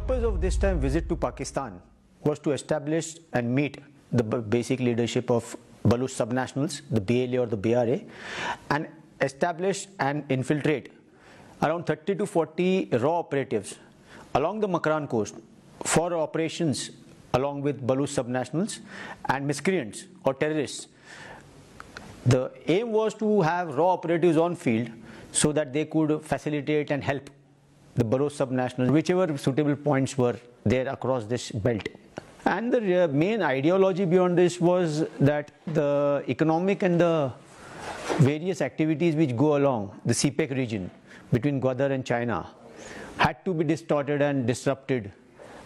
purpose of this time visit to Pakistan was to establish and meet the basic leadership of Baluch subnationals, the BLA or the BRA, and establish and infiltrate around 30 to 40 raw operatives along the Makran coast for operations along with Baluch subnationals and miscreants or terrorists. The aim was to have raw operatives on field so that they could facilitate and help the Baluch subnationals, whichever suitable points were there across this belt. And the main ideology beyond this was that the economic and the various activities which go along the CPEC region between Gwadar and China had to be distorted and disrupted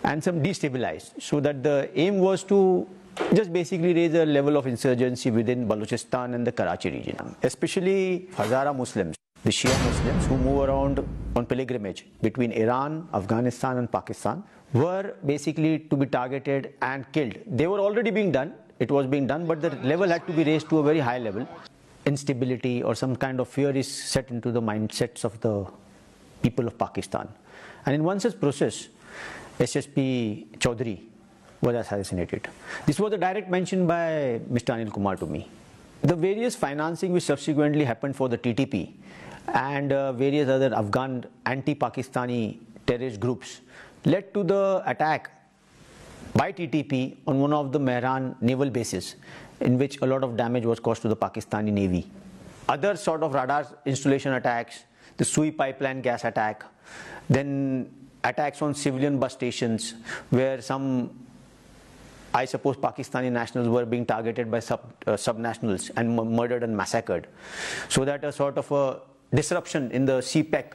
and some destabilized, so that the aim was to just basically raise a level of insurgency within Balochistan and the Karachi region. Especially Hazara Muslims, the Shia Muslims who move around on pilgrimage between Iran, Afghanistan and Pakistan, were basically to be targeted and killed. They were already being done, it was being done, but the level had to be raised to a very high level. Instability or some kind of fear is set into the mindsets of the people of Pakistan. And in one such process, SSP Chaudhary was assassinated. This was a direct mention by Mr. Anil Kumar to me. The various financing which subsequently happened for the TTP and various other Afghan anti-Pakistani terrorist groups led to the attack by TTP on one of the Mehran naval bases, in which a lot of damage was caused to the Pakistani Navy. Other sort of radar installation attacks, the Sui pipeline gas attack, then attacks on civilian bus stations where some, I suppose, Pakistani nationals were being targeted by subnationals and murdered and massacred. So that a sort of a disruption in the CPEC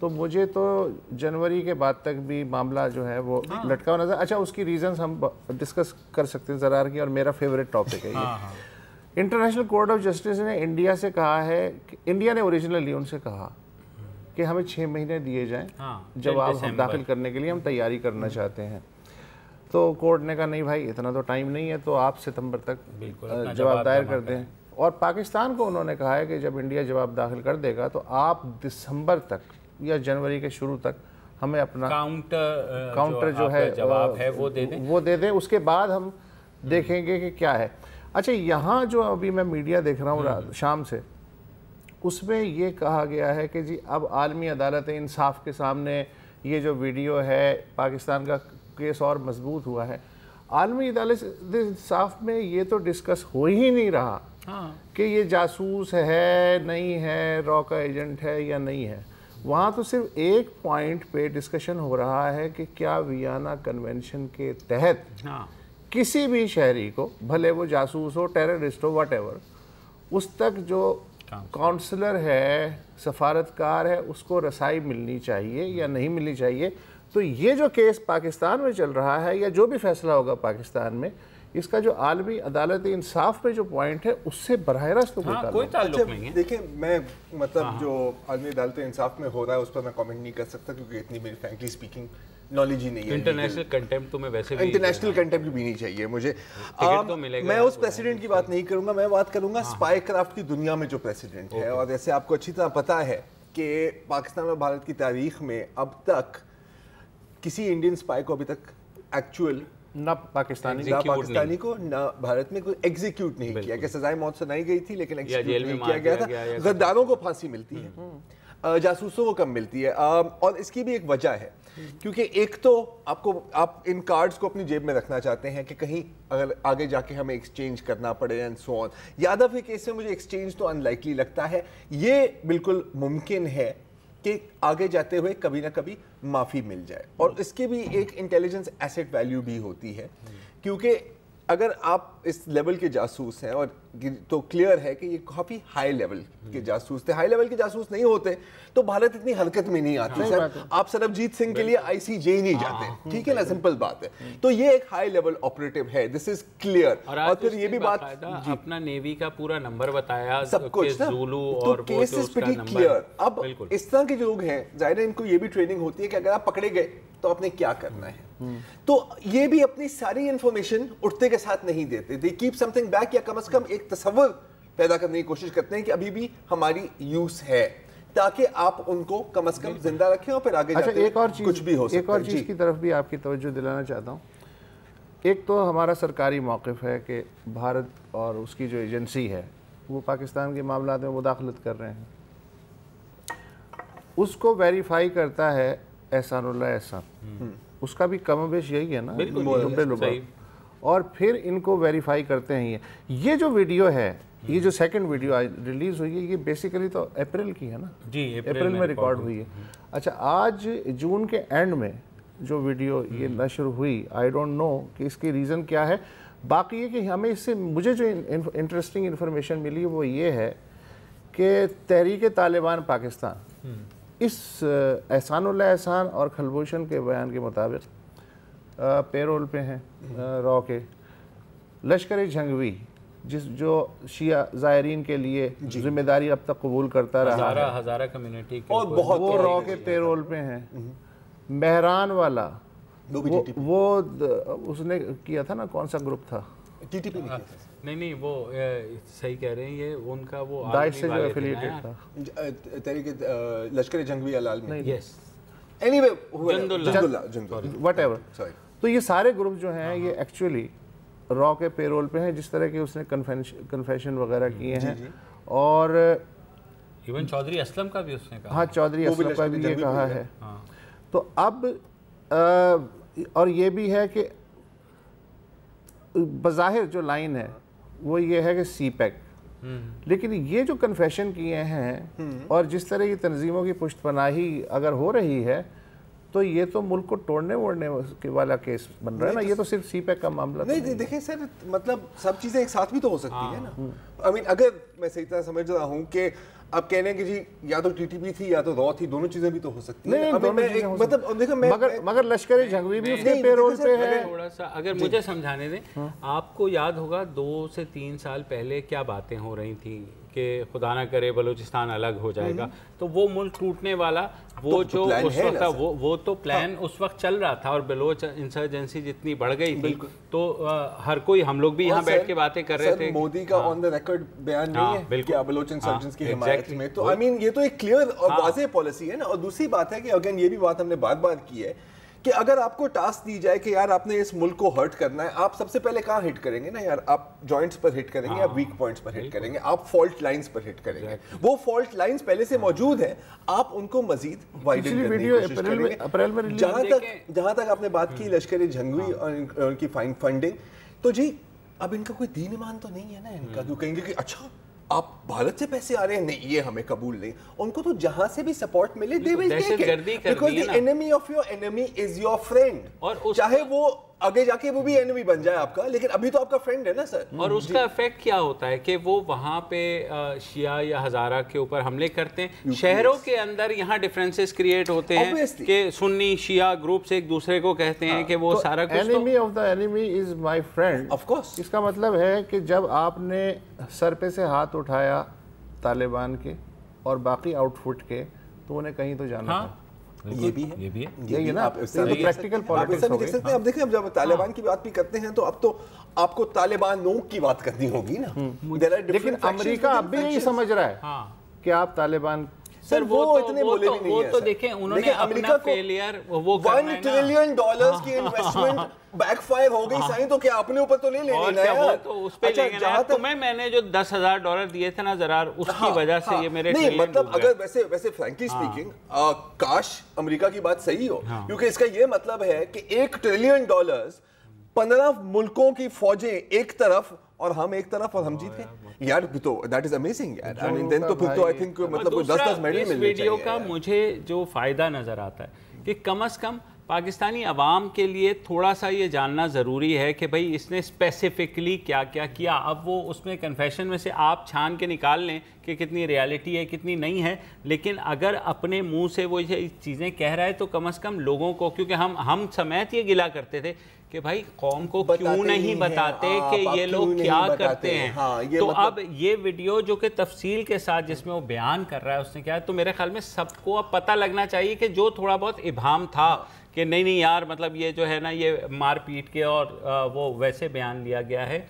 تو مجھے تو جنوری کے بعد تک بھی معاملہ جو ہے وہ لٹکا ہوا نظر. اچھا اس کی ریزنز ہم ڈسکس کر سکتے ہیں زرار کی, اور میرا فیوریٹ ٹاپک ہے یہ. انٹرنیشنل کورٹ آف جسٹس نے انڈیا سے کہا ہے کہ انڈیا نے اوریجنلی ان سے کہا کہ ہمیں 6 مہینے دیے جائیں جواب ہم داخل کرنے کے لیے, ہم تیاری کرنا چاہتے ہیں. تو کورٹ نے کہا نہیں بھائی اتنا تو ٹائم نہیں ہے, تو آپ ستمبر تک جواب دائر کر دیں. اور پاکستان کو انہوں نے کہا ہے کہ جب انڈیا جواب داخل کر دے گا تو آپ دسمبر تک یا جنوری کے شروع تک ہمیں اپنا کاؤنٹر جو ہے جواب ہے وہ دے دیں, اس کے بعد ہم دیکھیں گے کہ کیا ہے. اچھا یہاں جو ابھی میں میڈیا دیکھ رہا ہوں شام سے, اس میں یہ کہا گیا ہے کہ جی اب عالمی عدالت انصاف کے سامنے یہ جو ویڈیو ہے پاکستان کا کیس اور مضبوط ہوا ہے. عالمی عدالت انصاف میں یہ تو ڈسکس ہو ہی نہیں رہا کہ یہ جاسوس ہے نہیں ہے, را کا ایجنٹ ہے یا نہیں ہے. وہاں تو صرف ایک پوائنٹ پہ ڈسکشن ہو رہا ہے کہ کیا ویانا کنونشن کے تحت کسی بھی شہری کو, بھلے وہ جاسوس ہو, ٹیررسٹ ہو, واٹ ایور, اس تک جو کونسلر ہے, سفارتکار ہے, اس کو رسائی ملنی چاہیے یا نہیں ملنی چاہیے. تو یہ جو کیس پاکستان میں چل رہا ہے یا جو بھی فیصلہ ہوگا پاکستان میں, اس کا جو عالمی عدالت انصاف پہ جو پوائنٹ ہے اس سے براہ راست کوئی تعلق نہیں ہے. دیکھیں میں مطلب جو عالمی عدالت انصاف میں ہو رہا ہے اس پر میں کامنٹ نہیں کر سکتا کیونکہ اتنی میری فرینکلی اسپیکنگ نالج ہی نہیں ہے. انٹرنیشنل کنٹیمپٹ تو میں ویسے بھی انٹرنیشنل کنٹیمپٹ بھی نہیں چاہیے مجھے. میں اس پریسیڈنٹ کی بات نہیں کروں گا, میں بات کروں گا اسپائی کرافٹ کی دنیا میں جو پریسیڈنٹ ہے. اور جیسے آپ کو اچھی طرح پتا ہے کہ پاکستان اور بھارت کی تاریخ میں اب تک کسی انڈین اسپائی کو ابھی تک ایکچوئل نہ پاکستانی کو نہ بھارت میں کوئی ایگزیکیوٹ نہیں کیا, کہ سزائے موت سنائی گئی تھی لیکن ایگزیکیوٹ نہیں کیا گیا تھا. غداروں کو پھانسی ملتی ہے, جاسوسوں کو کم ملتی ہے. اور اس کی بھی ایک وجہ ہے, کیونکہ ایک تو آپ ان کارڈز کو اپنی جیب میں رکھنا چاہتے ہیں کہ کہیں اگر آگے جا کے ہمیں ایکسچینج کرنا پڑے اینڈ سو آن. یادو کے کیس میں مجھے ایکسچینج تو ان لائکلی لگتا ہے. یہ بالکل ممکن ہے کہ آگے جاتے ہوئے کبھی نہ کبھی معافی مل جائے, اور اس کے بھی ایک انٹیلیجنس ایسٹ ویلیو بھی ہوتی ہے, کیونکہ اگر آپ اس لیول کے جاسوس ہیں, اور تو کلیئر ہے کہ یہ کافی ہائی لیول کے جاسوس تھے. ہائی لیول کے جاسوس نہیں ہوتے تو بھارت اتنی حرکت میں نہیں آتی. سر آپ سربجیت سنگھ کے لیے ICJ ہی نہیں جاتے, ٹھیک ہے نا, سمپل بات ہے. تو یہ ایک ہائی لیول آپریٹو ہے, دس از کلیئر. اور پھر یہ بھی بات اپنا نیوی کا پورا نمبر بتایا, سب کچھ زولو, اور کیس از پریٹی کلیئر. اب اس طرح کے جو لوگ ہیں ظاہر ہے ان کو یہ بھی ٹریننگ ہوتی ہے کہ اگر آپ پکڑے گئے تو آپ نے کیا کرنا ہے. تو یہ بھی اپنی ساری انفارمیشن اٹھتے کے ساتھ نہیں دیتے, they keep some thing back, یا کم از کم ایک تصور پیدا کرنے کی کوشش کرتے ہیں کہ ابھی بھی ہماری یوز ہے, تاکہ آپ ان کو کم از کم زندہ رکھیں اور پھر آگے جاتے ہیں کچھ بھی ہو سکتا ہے. ایک اور چیز کی طرف بھی آپ کی توجہ دلانا چاہتا ہوں. ایک تو ہمارا سرکاری موقف ہے کہ بھارت اور اس کی جو ایجنسی ہے وہ پاکستان کے معاملات میں مداخلت کر رہے ہیں, اس کو ویریفائی کرتا ہے احسان اللہ احسان. اس کا بھی کم و بیش یہی ہے نا, اور پھر ان کو ویریفائی کرتے ہیں. یہ جو ویڈیو ہے, یہ جو سیکنڈ ویڈیو ریلیز ہوئی ہے, یہ بیسیکلی تو اپریل کی ہے نا, اپریل میں ریکارڈ ہوئی ہے. اچھا آج جون کے اینڈ میں جو ویڈیو یہ نشر ہوئی, آئی ڈونٹ نو کہ اس کی ریزن کیا ہے. باقی یہ کہ ہمیں اس سے مجھے جو انٹرسٹنگ انفارمیشن ملی وہ یہ ہے کہ تحریک طالبان پاکستان اس احسان اللہ احسان اور کلبھوشن کے بیان کے مطابق پیرول پہ ہیں را کے. لشکر جھنگوی جو شیعہ زائرین کے لیے ذمہ داری اب تک قبول کرتا رہا, ہزارہ کمیونٹی کے, وہ را کے پیرول پہ ہیں. مہران والا وہ اس نے کیا تھا نا, کون سا گروپ تھا, نہیں وہ صحیح کہہ رہے ہیں, یہ ان کا وہ داعش سے جو ایفیلیٹڈ تھا, تحریک لشکر جنگوی العالمی, یس اینی وے وٹ ایور. تو یہ سارے گروپ جو ہیں یہ ایکچولی را کے پیرول پہ ہیں, جس طرح کہ اس نے کنفیشن وغیرہ کیے ہیں. اور ایون چودھری اسلم کا بھی اس نے کہا, ہاں چودھری اسلم کا بھی یہ کہا ہے. تو اب اور یہ بھی ہے کہ بظاہر جو لائن ہے وہ یہ ہے کہ سی پیک, لیکن یہ جو کنفیشن کیے ہیں اور جس طرح یہ تنظیموں کی پشت پناہی اگر ہو رہی ہے تو یہ تو ملک کو توڑنے ووڑنے والا کیس بن رہا ہے نا. یہ تو صرف سی پیک کا معاملہ نہیں. دیکھیں سر, مطلب سب چیزیں ایک ساتھ بھی تو ہو سکتی ہیں نا. اگر میں صحیح طرح سمجھ رہا ہوں کہ آپ کہہ رہے ہیں کہ جی یا تو ٹی ٹی پی تھی یا تو را تھی, دونوں چیزیں بھی تو ہو سکتی ہیں. مگر لشکر جھنگوی بھی اس کے پے رول پہ ہے. تھوڑا سا اگر مجھے سمجھانے دیں, آپ کو یاد ہوگا 2 سے 3 سال پہلے کیا باتیں ہو رہی تھیں کہ خدا نہ کرے بلوچستان الگ ہو جائے گا, تو وہ ملک ٹوٹنے والا وہ جو اس وقت تھا وہ تو پلان اس وقت چل رہا تھا, اور بلوچ انسرجنسی جتنی بڑھ گئی تھی تو ہر کوئی, ہم لوگ بھی یہاں بیٹھ کے باتیں کر رہے تھے. مودی کا آن دا ریکارڈ بیان نہیں ہے کہ بلوچ انسرجنس کی حمایت میں, تو آئی مین یہ تو ایک کلیئر اور واضح پالیسی ہے نا. اور دوسری بات ہے کہ اگین یہ بھی بات ہم نے بار بار کی ہے کہ اگر آپ کو ٹاسک دی جائے کہ یار آپ نے اس ملک کو ہرٹ کرنا ہے, آپ سب سے پہلے کہاں ہٹ کریں گے نا یار, آپ جوائنٹس پر ہٹ کریں گے, آپ ویک پوائنٹس پر ہٹ کریں گے, آپ فالٹ لائنز پر ہٹ کریں گے. وہ فالٹ لائنز پہلے سے موجود ہیں, آپ ان کو مزید وائڈن کرنے کی کوشش کریں گے. جہاں تک آپ نے بات کی لشکر جھنگوی اور ان کی فنڈنگ, تو جی اب ان کا کوئی دین ایمان تو نہیں ہے نا ان کا, جو کہیں گے کہ اچھا آپ بھارت سے پیسے آ رہے ہیں, نہیں یہ ہمیں قبول نہیں. ان کو تو جہاں سے بھی سپورٹ ملے they will take it, because the enemy of your enemy is your friend. چاہے وہ آگے جا کے وہ بھی انیمی بن جائے آپ کا, لیکن ابھی تو آپ کا فرینڈ ہے نا سر. اور اس کا افیکٹ کیا ہوتا ہے کہ وہ وہاں پہ شیعہ یا ہزارہ کے اوپر حملے کرتے ہیں, شہروں کے اندر یہاں ڈیفرنسز کریٹ ہوتے ہیں کہ سنی شیعہ گروپس ایک دوسرے کو کہتے ہیں کہ وہ سارا کچھ, enemy of the enemy is my friend. Of course. اس کا مطلب ہے کہ جب آپ نے سر پہ سے ہاتھ اٹھایا طالبان کے اور باقی آؤٹ فٹ کے, تو انہیں کہیں تو جانا تھا. یہ بھی ہے, یہ نا پریکٹیکل پالیٹکس ہو گئی. اب دیکھیں, اب جب طالبان کی بات بھی کرتے ہیں تو اب تو آپ کو طالبانوں کی بات کرنی ہوگی نا. لیکن امریکہ اب بھی یہی سمجھ رہا ہے کہ آپ طالبان, سر وہ اتنے بولے بھی نہیں ہیں. وہ تو دیکھیں انہوں نے اپنا فیلئر وہ $1 ٹریلین کی انویسٹمنٹ بیک فائر ہو گئی سائیں, تو کیا اپنے اوپر تو لے لینی ہے. وہ تو اس پہ لے گئے, تمہیں میں نے جو $10,000 دیے تھے نا زرار, اس کی وجہ سے یہ میرے نہیں, مطلب اگر ویسے فرینکلی اسپیکنگ کاش امریکہ کی بات صحیح ہو, کیونکہ اس کا یہ مطلب ہے کہ $1 ٹریلین 15 ملکوں کی فوجیں ایک طرف اور ہم ایک طرف, اور ہم جیت گئے یار. تو دیٹ از امیزنگ یار. آئی مین دین تو پھر تو آئی تھنک مطلب 10 میڈل ملنے چاہیے. اس ویڈیو کا مجھے جو فائدہ نظر آتا ہے کہ کم از کم پاکستانی عوام کے لیے تھوڑا سا یہ جاننا ضروری ہے کہ بھئی اس نے اسپیسیفکلی کیا کیا کیا. اب وہ اس میں کنفیشن میں سے آپ چھان کے نکال لیں کہ کتنی ریالٹی ہے کتنی نہیں ہے, لیکن اگر اپنے منہ سے وہ یہ چیزیں کہہ رہا ہے تو کم از کم لوگوں کو, کیونکہ ہم سمیت یہ گلا کرتے تھے کہ بھائی قوم کو کیوں نہیں بتاتے کہ یہ لوگ کیا کرتے ہیں. تو اب یہ ویڈیو جو کہ تفصیل کے ساتھ جس میں وہ بیان کر رہا ہے اس نے کیا ہے, تو میرے خیال میں سب کو اب پتہ لگنا چاہیے کہ جو تھوڑا بہت ابہام تھا کہ نہیں یار مطلب یہ جو ہے نا یہ مار پیٹ کے اور وہ ویسے بیان لیا گیا ہے,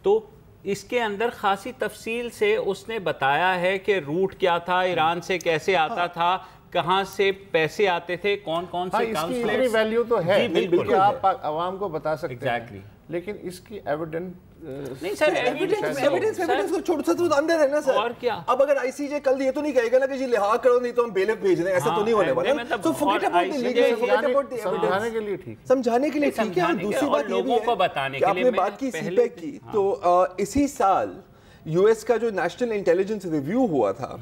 تو اس کے اندر خاصی تفصیل سے اس نے بتایا ہے کہ روٹ کیا تھا, ایران سے کیسے آتا تھا, کہاں سے پیسے آتے تھے, کون سے کاؤنسلرز. اس کی ویلیو تو ہے بالکل, آپ عوام کو بتا سکتے ہیں, لیکن اس کی ایویڈنس نہیں سر, ایویڈنس کو چھوڑ سکتے تو اندر ہے نا سر. اور کیا, اب اگر آئی سی جے کل یہ تو نہیں کہے گا نا کہ جی لحاظ کرو نہیں تو ہم بیلف بھیج رہے ہیں, ایسا تو نہیں ہونے والا. تو سمجھانے کے لیے ٹھیک, سمجھانے کے لیے ٹھیک ہے. اور دوسری بات یہ بھی ہے کہ آپ نے بات کی سی پیک کی, تو اسی سال یو ایس کا جو نیشنل انٹیلیجنس ریویو ہوا تھا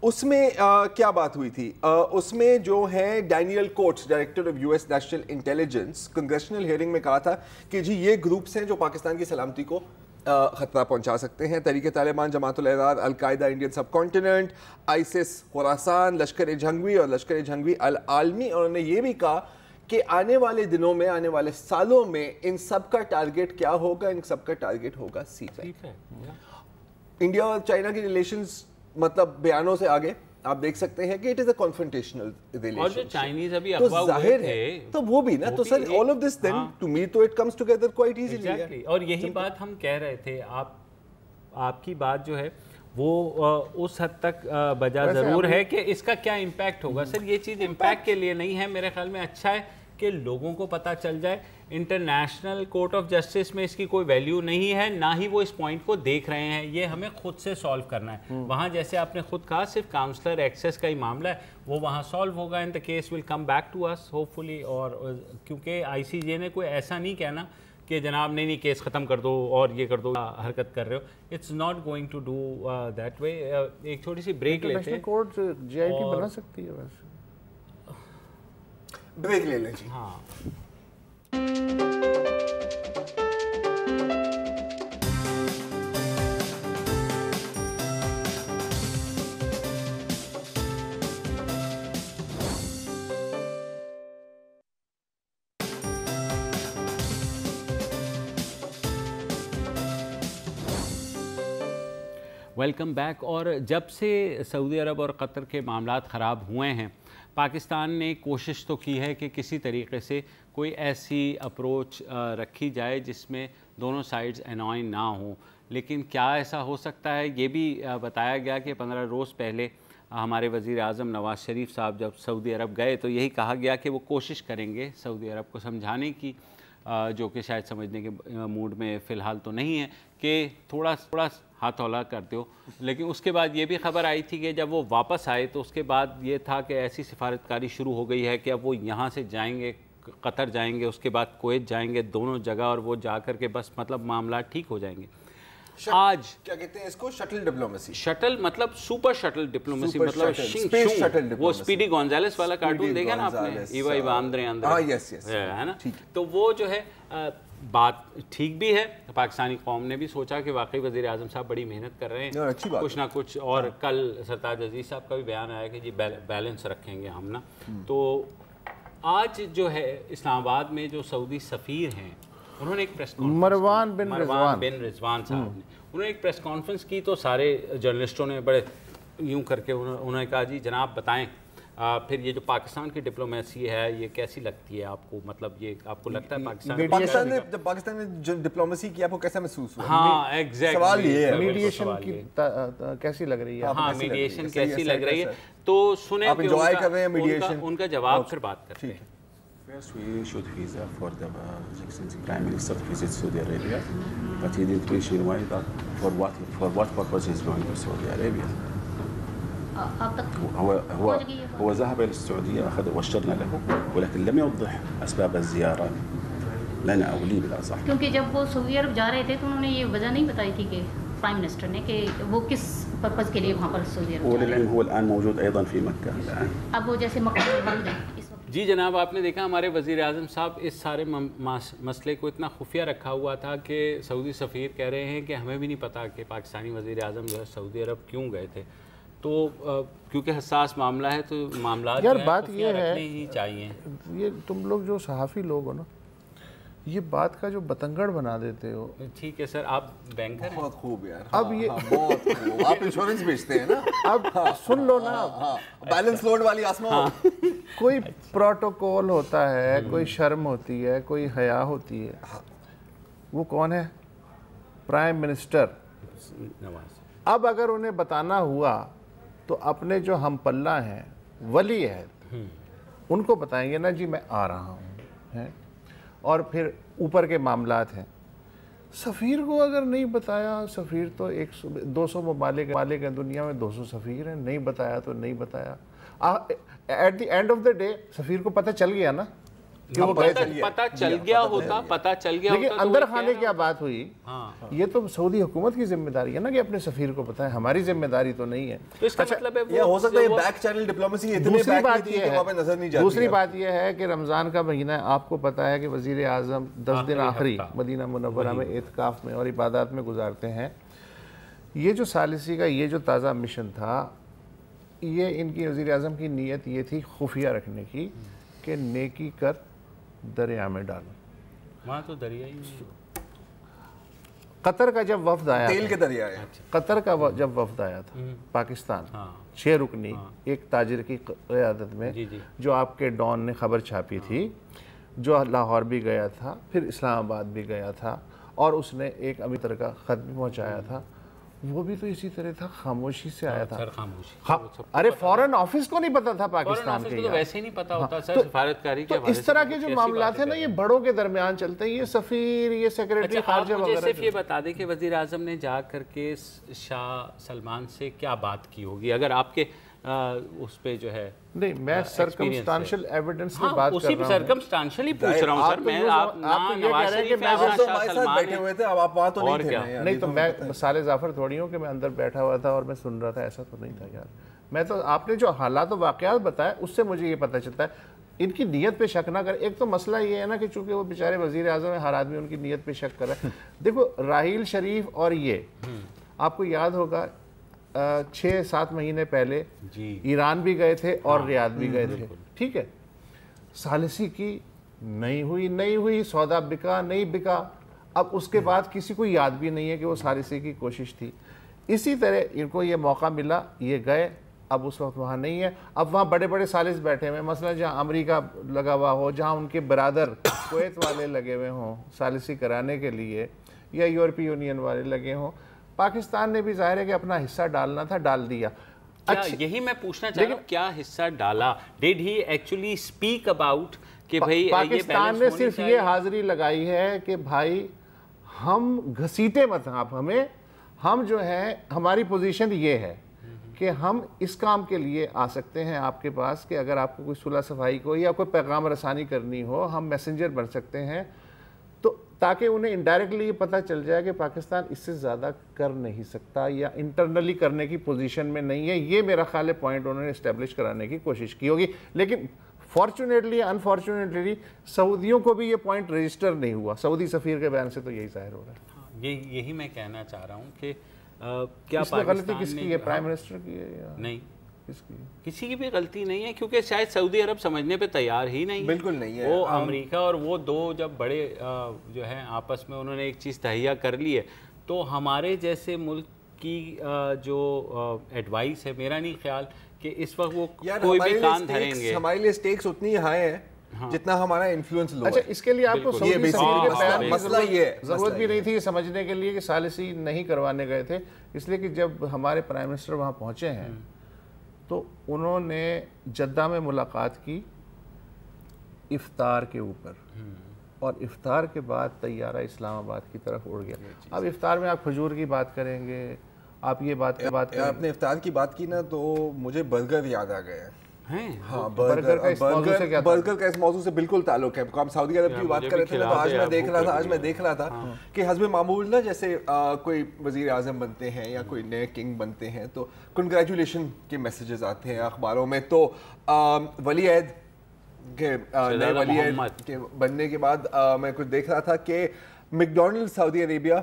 اس میں کیا بات ہوئی تھی. اس میں جو ہے Daniel Coats, director of U S national intelligence, congressional hearing میں کہا تھا کہ جی یہ گروپس ہیں جو پاکستان کی سلامتی کو خطرہ پہنچا سکتے ہیں. تحریک طالبان, جماعت الاحرار, القاعدہ انڈین سب کانٹیننٹ, آئیسس خراسان, لشکر جھنگوی اور لشکر جھنگوی العالمی. اور انہوں نے یہ بھی کہا کہ آنے والے دنوں میں, آنے والے سالوں میں ان سب کا ٹارگٹ کیا ہوگا, ان سب کا ٹارگٹ ہوگا سی پیک. انڈیا اور چائنا کی ریلیشنز مطلب بیانوں سے آگے آپ دیکھ سکتے ہیں کہ it is a confrontational relation. اور جو چائنیز ابھی افواہ ہوئے تھے تو وہ بھی نا, تو سر all of this then to me تو it comes together quite easily. اور یہی بات ہم کہہ رہے تھے, آپ کی بات جو ہے وہ اس حد تک بجا ضرور ہے کہ اس کا کیا امپیکٹ ہوگا. سر یہ چیز امپیکٹ کے لیے نہیں ہے, میرے خیال میں اچھا ہے کہ لوگوں کو پتہ چل جائے. انٹرنیشنل کورٹ آف جسٹس میں اس کی کوئی ویلیو نہیں ہے, نہ ہی وہ اس پوائنٹ کو دیکھ رہے ہیں. یہ ہمیں خود سے سالو کرنا ہے. وہاں جیسے آپ نے خود کہا صرف کاؤنسلر ایکسیس کا ہی معاملہ ہے, وہ وہاں سالو ہوگا, and the case will come back to us hopefully. اور کیونکہ آئی سی جے نے کوئی ایسا نہیں کہنا کہ جناب نہیں کیس ختم کر دو اور یہ کر دو, حرکت کر رہے ہو. It's not going to do that way. ایک چھوٹی سی بریک لیتے ہیں. کورٹ جی آئی ٹی بنا سکتی ہے, ویسے بریک لے لیں جی. ہاں ویلکم بیک. اور جب سے سعودی عرب اور قطر کے معاملات خراب ہوئے ہیں پاکستان نے کوشش تو کی ہے کہ کسی طریقے سے کوئی ایسی اپروچ رکھی جائے جس میں دونوں سائڈز انوائن نہ ہوں, لیکن کیا ایسا ہو سکتا ہے؟ یہ بھی بتایا گیا کہ 15 روز پہلے ہمارے وزیر اعظم نواز شریف صاحب جب سعودی عرب گئے تو یہی کہا گیا کہ وہ کوشش کریں گے سعودی عرب کو سمجھانے کی, جو کہ شاید سمجھنے کے موڈ میں فی الحال تو نہیں ہے, کہ تھوڑا ہاتھ ہلا کر دو. لیکن اس کے بعد یہ بھی خبر آئی تھی کہ جب وہ واپس آئے تو اس کے بعد یہ تھا کہ ایسی سفارتکاری شروع ہو گئی ہے کہ اب وہ یہاں سے جائیں گے, قطر جائیں گے, اس کے بعد کویت جائیں گے, دونوں جگہ, اور وہ جا کر کے بس مطلب معاملات ٹھیک ہو جائیں گے. آج کیا کہتے ہیں اس کو؟ Shuttle diplomacy. شٹل مطلب سپر شٹل ڈپلومیسی, مطلب وہ اسپیڈی گونزالس والا کارٹون دیکھا نا آپ نے, ایوا آندرے ہے نا, تو وہ جو ہے بات ٹھیک بھی ہے. پاکستانی قوم نے بھی سوچا کہ واقعی وزیر اعظم صاحب بڑی محنت کر رہے ہیں کچھ نہ کچھ, اور کل سرتاج عزیز صاحب کا بھی بیان آیا کہ جی بیلنس رکھیں گے ہم نا. تو آج جو ہے اسلام آباد میں جو سعودی سفیر ہیں انہوں نے ایک پریس کانفرنس, مروان بن رضوان صاحب نے, انہوں نے ایک پریس کانفرنس کی تو سارے جرنلسٹوں نے بڑے یوں کر کے انہوں نے کہا جی جناب بتائیں پھر یہ جو پاکستان کی ڈپلومیسی ہے یہ کیسی لگتی ہے آپ کو؟ مطلب یہ آپ کو لگتا ہے پاکستان نے جو ڈپلومیسی کی آپ کو کیسا محسوس ہوا؟ ہاں ایگزیکٹلی, سوال یہ ہے میڈیشن کی کیسی لگ رہی ہے؟ ہاں میڈیشن کیسی لگ رہی ہے تو سنیں آپ انجوائے کر رہے ہیں میڈیشن, ان کا جواب پھر بات کرتے ہیں. First, we issued visa for the Prime Minister to visit Saudi Arabia, but he didn't mention why that, for what purpose he's going to Saudi Arabia. هو ذهب إلى السعودية واشرنا له, ولكن لم يوضح أسباب الزيارة لنا أو لي بالأصح. کیونکہ جب وہ سعودی عرب جا رہے تھے تو انہوں نے یہ وجہ نہیں بتائی تھی کہ پرائم منسٹر نے کہ وہ کس پرپز کے لیے وہاں پر سعودی عرب. وللعلم هو الآن موجود أيضا في مكة الآن. اب وہ جیسے مکہ میں موجود ہیں اس وقت. جی جناب, آپ نے دیکھا ہمارے وزیر اعظم صاحب اس سارے مسئلے کو اتنا خفیہ رکھا ہوا تھا کہ سعودی سفیر کہہ رہے ہیں کہ ہمیں بھی نہیں پتا کہ پاکستانی وزیر اعظم جو ہے سعودی عرب کیوں گئے تھے. تو کیونکہ حساس معاملہ ہے تو معاملات یار بات یہ ہے ہی چاہیے. یہ تم لوگ جو صحافی لوگ ہو نا, یہ بات کا جو بتنگڑ بنا دیتے ہو. ٹھیک ہے سر, آپ بینکر ہیں. بہت خوب یار. اب یہ بہت خوب, آپ انشورنس بیچتے ہیں نا. اب سن لو نا, بیلنس لوڈ والی آسمان. کوئی پروٹوکول ہوتا ہے, کوئی شرم ہوتی ہے, کوئی حیا ہوتی ہے. وہ کون ہے؟ Prime minister. اب اگر انہیں بتانا ہوا تو اپنے جو ہم پلہ ہیں ولی عہد ان کو بتائیں گے نا جی میں آ رہا ہوں, اور پھر اوپر کے معاملات ہیں. سفیر کو اگر نہیں بتایا, سفیر تو 200 ممالک ہیں دنیا میں, 200 سفیر ہیں, نہیں بتایا تو نہیں بتایا. At the end of the day سفیر کو پتہ چل گیا نا, پتہ چل گیا ہوتا, لیکن اندر خانے کیا بات ہوئی. یہ تو سعودی حکومت کی ذمہ داری ہے نا کہ اپنے سفیر کو بتائیں, ہماری ذمہ داری تو نہیں ہے. تو اس کا مطلب ہے یہ ہو سکتا ہے بیک چینل ڈپلومیسی اتنے بیک میں تھی کہ وہاں پہ نظر نہیں جاتی. دوسری بات یہ ہے کہ رمضان کا مہینہ ہے, آپ کو پتہ ہے کہ وزیر اعظم 10 دن آخری مدینہ منورہ میں اعتکاف میں اور عبادات میں گزارتے ہیں. یہ جو ثالثی کا یہ جو تازہ مشن تھا, یہ ان کی وزیر اعظم کی نیت یہ تھی خفیہ رکھنے کی کہ نیکی کر دریا میں ڈالو. وہاں تو دریا ہی نہیں. قطر کا جب وفد آیا, تیل کے دریا ہے. قطر کا جب وفد آیا تھا پاکستان, 6 رکنی ایک تاجر کی قیادت میں, جو آپ کے ڈان نے خبر چھاپی تھی, جو لاہور بھی گیا تھا, پھر اسلام آباد بھی گیا تھا, اور اس نے ایک امیر کا خط بھی پہنچایا تھا, وہ بھی تو اسی طرح تھا, خاموشی سے آیا تھا. ارے فورن آفس کو نہیں پتا تھا پاکستان کے, ویسے ہی نہیں پتا ہوتا سر سفارتکاری کے. اس طرح کے جو معاملات ہیں نا یہ بڑوں کے درمیان چلتے ہیں, یہ سفیر, یہ سیکریٹری خارجہ وغیرہ. صرف یہ بتا دیں کہ وزیر اعظم نے جا کر کے شاہ سلمان سے کیا بات کی ہوگی, اگر آپ کے اس پہ جو ہے. نہیں, میں سرکمسٹانشل ایویڈنس کی بات کر رہا ہوں. سرکمسٹانشلی پوچھ رہا ہوں سر میں. آپ یہ کہہ رہے ہیں کہ میں بیٹھے ہوئے تھے, اب آپ وہاں تو نہیں تھے. نہیں تو میں سالے ظافر تھوڑی ہوں کہ میں اندر بیٹھا ہوا تھا اور میں سن رہا تھا, ایسا تو نہیں تھا یار. میں تو آپ نے جو حالات و واقعات بتائے اس سے مجھے یہ پتہ چلتا ہے ان کی نیت پہ شک نہ کریں. ایک تو مسئلہ یہ ہے نا کہ چونکہ وہ بیچارے وزیر اعظم ہیں, ہر آدمی ان کی نیت پہ شک کر رہا ہے. دیکھو راحیل شریف اور یہ آپ کو یاد ہوگا 6-7 مہینے پہلے ایران بھی گئے تھے اور ریاض بھی گئے تھے. ٹھیک ہے, ثالثی کی نہیں ہوئی, سودا بکا نہیں بکا. اب اس کے بعد کسی کو یاد بھی نہیں ہے کہ وہ ثالثی کی کوشش تھی. اسی طرح ان کو یہ موقع ملا, یہ گئے, اب اس وقت وہاں نہیں ہے. اب وہاں بڑے بڑے ثالث بیٹھے ہوئے, مثلا جہاں امریکہ لگا ہوا ہو, جہاں ان کے برادر کویت والے لگے ہوئے ہوں ثالثی کرانے کے لیے, یا یورپی یونین والے لگے ہوں. پاکستان نے بھی ظاہر ہے کہ اپنا حصہ ڈالنا تھا, ڈال دیا. یہی میں پوچھنا چاہ رہا ہوں, کیا حصہ ڈالا؟ Did he actually speak about کہ بھائی پاکستان نے صرف یہ حاضری لگائی ہے کہ بھائی ہم گھسیٹے مت آپ ہمیں, ہم جو ہے ہماری پوزیشن یہ ہے کہ ہم اس کام کے لیے آ سکتے ہیں آپ کے پاس کہ اگر آپ کو کوئی صلح صفائی کو یا کوئی پیغام رسانی کرنی ہو, ہم میسنجر بن سکتے ہیں. تو تاکہ انہیں انڈائریکٹلی یہ پتہ چل جائے کہ پاکستان اس سے زیادہ کر نہیں سکتا یا انٹرنلی کرنے کی پوزیشن میں نہیں ہے. یہ میرا خیال ہے پوائنٹ انہوں نے اسٹیبلش کرانے کی کوشش کی ہوگی. لیکن فارچونیٹلی انفارچونیٹلی سعودیوں کو بھی یہ پوائنٹ رجسٹر نہیں ہوا. سعودی سفیر کے بیان سے تو یہی ظاہر ہو رہا ہے. یہی میں کہنا چاہ رہا ہوں کہ کیا اس میں غلطی کس کی ہے؟ پرائم منسٹر کی ہے یا نہیں؟ کسی کی بھی غلطی نہیں ہے, کیونکہ شاید سعودی عرب سمجھنے پہ تیار ہی نہیں ہے. بالکل نہیں ہے. وہ امریکہ اور وہ دو جب بڑے جو ہیں آپس میں انہوں نے ایک چیز تہیہ کر لی ہے, تو ہمارے جیسے ملک کی جو ایڈوائس ہے, میرا نہیں خیال کہ اس وقت وہ کوئی بھی کان دھریں گے. ہمارے لیے سٹیکس اتنی ہائی ہیں جتنا ہمارا انفلوئنس لو ہے. اچھا, اس کے لیے آپ کو سعودی سفیر کے بیان مسئلہ یہ ہے, ضرورت بھی نہیں تھی یہ سمجھنے کے لیے کہ ثالثی نہیں کروانے گئے تھے, اس لیے کہ جب ہمارے پرائم منسٹر وہاں پہنچے ہیں تو انہوں نے جدہ میں ملاقات کی افطار کے اوپر, اور افطار کے بعد طیارہ اسلام آباد کی طرف اڑ گیا. اب افطار میں آپ کھجور کی بات کریں گے, آپ یہ بات کریں گے. آپ نے افطار کی بات کی نا تو مجھے برگر یاد آ گئے. ہاں, برگر کا اس موضوع سے بالکل تعلق ہے. ہم سعودی عرب کی بات کر رہے تھے تو آج میں دیکھ رہا تھا کہ حسب معمول نا جیسے کوئی وزیر اعظم بنتے ہیں یا کوئی نئے کنگ بنتے ہیں تو کنگریچولیشن کے میسیجز آتے ہیں اخباروں میں. تو ولی عہد کے نئے ولی عہد کے بننے کے بعد میں کچھ دیکھ رہا تھا کہ میکڈونلڈ سعودی عربیہ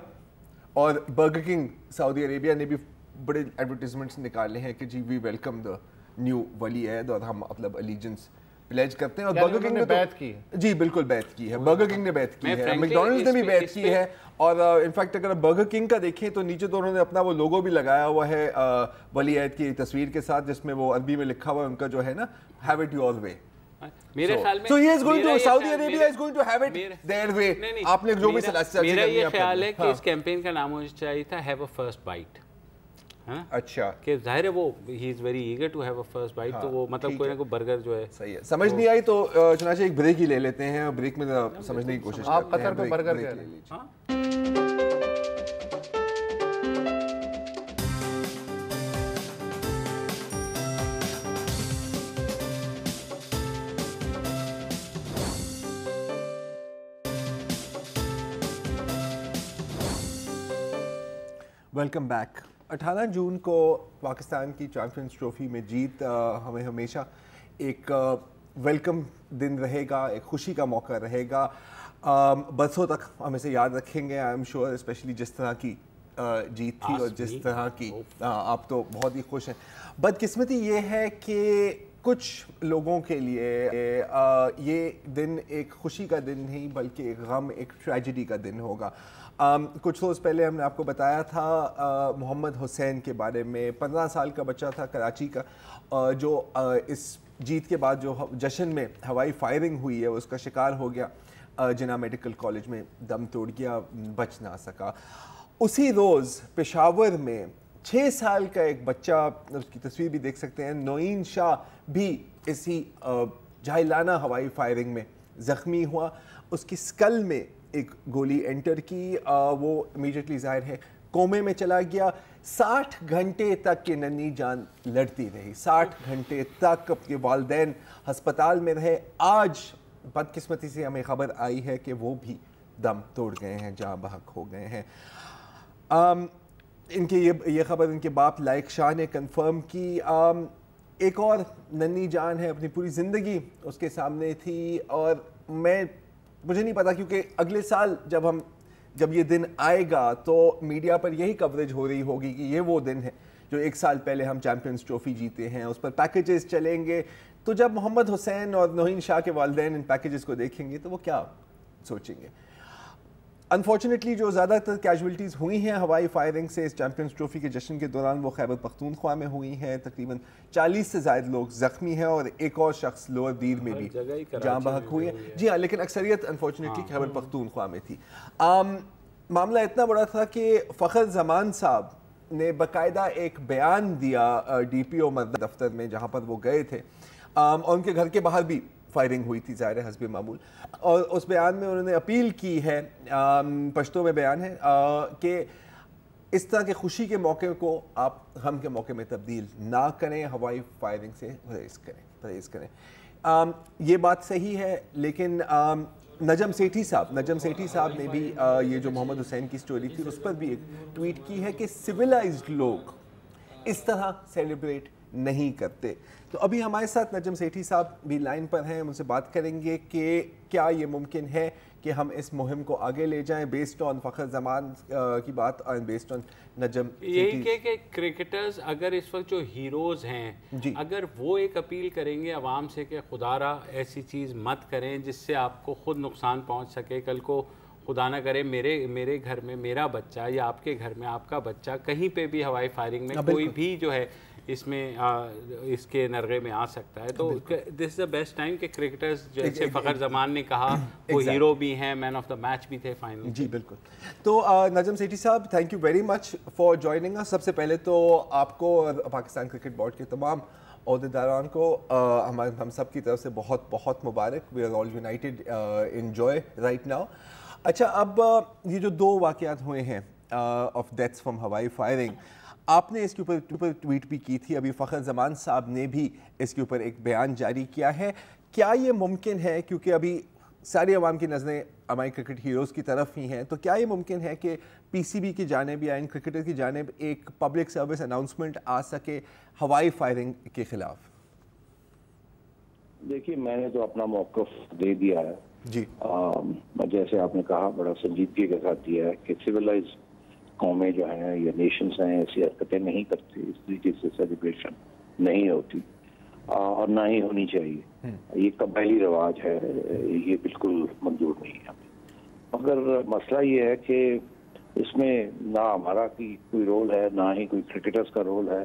اور برگر کنگ سعودی عربیہ نے بھی بڑے ایڈورٹیزمنٹس نکالے ہیں کہ جی وی ویلکم دا نیو ولی عہد, اور ہم مطلب الیجنس پلیج کرتے ہیں. اور برگر کنگ نے بیعت کی ہے. جی بالکل بیعت کی ہے, برگر کنگ نے بیعت کی ہے, میکڈونلڈز نے بھی بیعت کی ہے. اور انفیکٹ اگر برگر کنگ کا دیکھیں تو نیچے تو انہوں نے اپنا وہ لوگو بھی لگایا ہوا ہے ولی عہد کی تصویر کے ساتھ, جس میں وہ عربی میں لکھا ہوا ہے ان کا جو ہے نا ہیو اٹ یور وے. میرے خیال میں so he is going to Saudi Arabia is going to have it their way. آپ نے جو بھی سلاسل میرا یہ خیال ہے کہ اس کیمپین کا نام ہونا چاہیے تھا ہیو اے فرسٹ بائٹ. اچھا, کہ ظاہر ہے وہ ہی is very eager to have a first bite, تو وہ مطلب کوئی نہ کوئی برگر جو ہے صحیح ہے. سمجھ نہیں آئی تو چنانچہ ایک بریک ہی لے لیتے ہیں, اور بریک میں سمجھنے کی کوشش کرتے ہیں. آپ قطر کو برگر کہہ رہے ہیں. Welcome back. 18 جون کو پاکستان کی چیمپئنز ٹرافی میں جیت ہمیں ہمیشہ ایک ویلکم دن رہے گا, ایک خوشی کا موقع رہے گا. برسوں تک ہم اسے یاد رکھیں گے, آئی ایم شیور, اسپیشلی جس طرح کی جیت تھی اور جس طرح کی آپ تو بہت ہی خوش ہیں. بدقسمتی یہ ہے کہ کچھ لوگوں کے لیے یہ دن ایک خوشی کا دن نہیں بلکہ ایک غم, ایک ٹریجڈی کا دن ہوگا. کچھ روز پہلے ہم نے آپ کو بتایا تھا محمد حسین کے بارے میں. 15 سال کا بچہ تھا کراچی کا, جو اس جیت کے بعد جو جشن میں ہوائی فائرنگ ہوئی ہے اس کا شکار ہو گیا. جناح میڈیکل کالج میں دم توڑ گیا, بچ نہ سکا. اسی روز پشاور میں 6 سال کا ایک بچہ, اس کی تصویر بھی دیکھ سکتے ہیں, نوئین شاہ, بھی اسی جاہلانہ ہوائی فائرنگ میں زخمی ہوا. اس کی سکل میں ایک گولی انٹر کی, وہ امیڈیٹلی ظاہر ہے کومے میں چلا گیا. 60 گھنٹے تک یہ ننھی جان لڑتی رہی, 60 گھنٹے تک اپنے والدین ہسپتال میں رہے. آج بدقسمتی سے ہمیں خبر آئی ہے کہ وہ بھی دم توڑ گئے ہیں, جاں بحق ہو گئے ہیں. ان کی یہ خبر ان کے باپ لائق شاہ نے کنفرم کی. ایک اور ننھی جان ہے, اپنی پوری زندگی اس کے سامنے تھی, اور مجھے نہیں پتا کیونکہ اگلے سال جب یہ دن آئے گا تو میڈیا پر یہی کوریج ہو رہی ہوگی کہ یہ وہ دن ہے جو 1 سال پہلے ہم چیمپئنز ٹرافی جیتے ہیں, اس پر پیکیجز چلیں گے. تو جب محمد حسین اور نوئین شاہ کے والدین ان پیکیجز کو دیکھیں گے تو وہ کیا سوچیں گے؟ انفارچونیٹلی جو زیادہ تر کیجولٹیز ہوئی ہیں ہوائی فائرنگ سے اس چیمپئنز ٹرافی کے جشن کے دوران وہ خیبر پختونخوا میں ہوئی ہیں. تقریباً 40 سے زائد لوگ زخمی ہیں اور ایک اور شخص لوور دیر میں بھی جاں بحق ہوئی ہیں. جی ہاں, لیکن اکثریت انفارچونیٹلی خیبر پختونخوا میں تھی. معاملہ اتنا بڑا تھا کہ فخر زمان صاحب نے باقاعدہ ایک بیان دیا ڈی پی او مردہ دفتر میں جہاں پر وہ گئے تھے, اور ان کے گھر کے باہر بھی فائرنگ ہوئی تھی ظاہر حسب معمول, اور اس بیان میں انہوں نے اپیل کی ہے, پشتو میں بیان ہے, کہ اس طرح کے خوشی کے موقع کو آپ غم کے موقع میں تبدیل نہ کریں, ہوائی فائرنگ سے پرہیز کریں. یہ بات صحیح ہے, لیکن نجم سیٹھی صاحب نے بھی یہ جو محمد حسین کی سٹوری تھی اس پر بھی ایک ٹویٹ کی ہے کہ سویلائزڈ لوگ اس طرح سیلیبریٹ نہیں کرتے. تو ابھی ہمارے ساتھ نجم سیٹھی صاحب بھی لائن پر ہیں, ہم ان سے بات کریں گے کہ کیا یہ ممکن ہے کہ ہم اس مہم کو آگے لے جائیں بیسڈ آن فخر زمان کی بات اور بیسڈ آن نجم. یہی کہ کرکٹرز اگر اس وقت جو ہیروز ہیں اگر وہ ایک اپیل کریں گے عوام سے کہ خدا را ایسی چیز مت کریں جس سے آپ کو خود نقصان پہنچ سکے, کل کو خدا نہ کرے میرے گھر میں میرا بچہ یا آپ کے گھر میں آپ کا بچہ کہیں پہ بھی ہوائی فائرنگ میں کوئی بھی جو ہے اس میں اس کے نرغے میں آ سکتا ہے, تو دس از دا بیسٹ ٹائم کہ کرکٹرز جیسے فخر زمان نے کہا وہ ہیرو بھی ہیں, مین آف دا میچ بھی تھے فائنل. جی بالکل. تو نجم سیٹھی صاحب, thank you very much for joining us. سب سے پہلے تو آپ کو اور پاکستان کرکٹ بورڈ کے تمام عہدیداران کو ہم سب کی طرف سے بہت بہت مبارک. We are all united in joy right now. اچھا, اب یہ جو 2 واقعات ہوئے ہیں آف ڈیتھس فرام ہوائی فائرنگ, آپ نے اس کے اوپر ٹویٹ بھی کی تھی, ابھی فخر زمان صاحب نے بھی اس کے اوپر ایک بیان جاری کیا ہے. کیا یہ ممکن ہے, کیونکہ ابھی ساری عوام کی نظریں ہمارے کرکٹ ہیروز کی طرف ہی ہیں, تو کیا یہ ممکن ہے کہ پی سی بی کی جانب یا ان کرکٹر کی جانب ایک پبلک سروس اناؤنسمنٹ آ سکے ہوائی فائرنگ کے خلاف؟ دیکھیے, میں نے تو اپنا موقف دے دیا ہے. جی, جیسے آپ نے کہا بڑا سنجیدگی کے ساتھ دیا ہے کہ سویلائز قومیں جو ہیں یا نیشنز ہیں ایسی حرکتیں نہیں کرتی, اس طریقے سے سیلیبریشن نہیں ہوتی اور نہ ہی ہونی چاہیے. یہ قبائلی رواج ہے, یہ بالکل منظور نہیں ہے. مگر مسئلہ یہ ہے کہ اس میں نہ ہمارا کوئی رول ہے نہ ہی کوئی کرکٹرز کا رول ہے.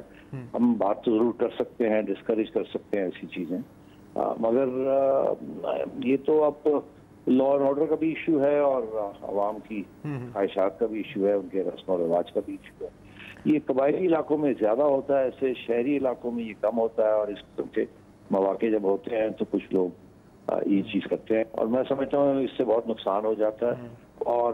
ہم بات تو ضرور کر سکتے ہیں, ڈسکریج کر سکتے ہیں ایسی چیزیں, مگر یہ تو اب لا اینڈ آرڈر کا بھی ایشو ہے اور عوام کی خواہشات کا بھی ایشو ہے, ان کے رسم و رواج کا بھی ایشو ہے. یہ قبائلی علاقوں میں زیادہ ہوتا ہے, ایسے شہری علاقوں میں یہ کم ہوتا ہے, اور اس قسم کے مواقع جب ہوتے ہیں تو کچھ لوگ یہ چیز کرتے ہیں, اور میں سمجھتا ہوں اس سے بہت نقصان ہو جاتا ہے اور